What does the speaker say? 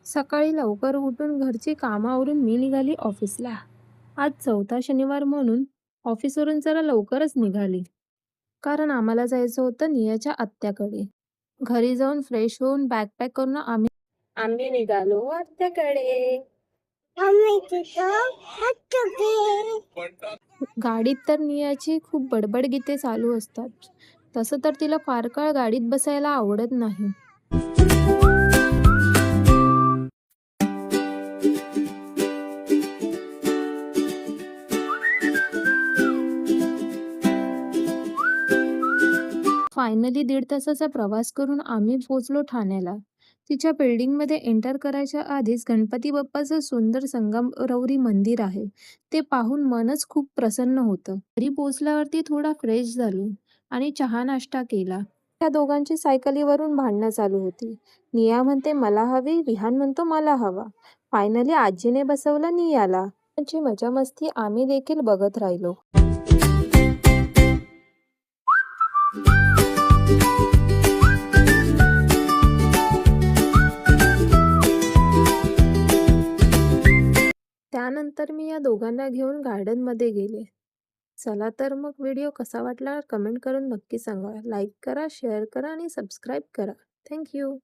सकाळी लवकर उठून घरची कामं आवरून मी निघाली ऑफिसला. आज चौथा शनिवार म्हणून ऑफिसवरून जरा लवकरच निघाली. कारण आम्हाला जायचं होतं नियाच्या आत्याकडे. घरी जाऊन फ्रेश होऊन बॅग पॅक करून आम्ही आम्ही निघालो आत्याकडे. गाडीत तर नियाची खूप बडबड गीते चालू असतात. तसं तर तिला फार काळ गाडीत बसायला आवडत नाही. फायनली 1.5 तासाचा प्रवास करून आम्ही पोहोचलो ठाण्याला. तिच्या बिल्डिंगमध्ये एंटर करायच्या आधीच गणपती बाप्पाचं सुंदर संगमरवरी मंदिर आहे. ते पाहून मनच खूप प्रसन्न होतं. घरी पोहोचल्यावरती थोडा फ्रेश झालो आणि चहा नाश्ता केला. त्या दोघांची सायकलीवरून भांडणं चालू होती. निया म्हणते मला हवी, विहान म्हणतो मला हवा. फायनली आजीने बसवलं नियाला. त्यांची मजा मस्ती आम्ही देखील बघत राहिलो. त्यानंतर मी या दोघांना घेऊन गार्डनमध्ये गेले. चला तर मग व्हिडिओ कसा वाटला कमेंट करून नक्की सांगा. लाईक करा, शेअर करा आणि सबस्क्राईब करा. Thank you.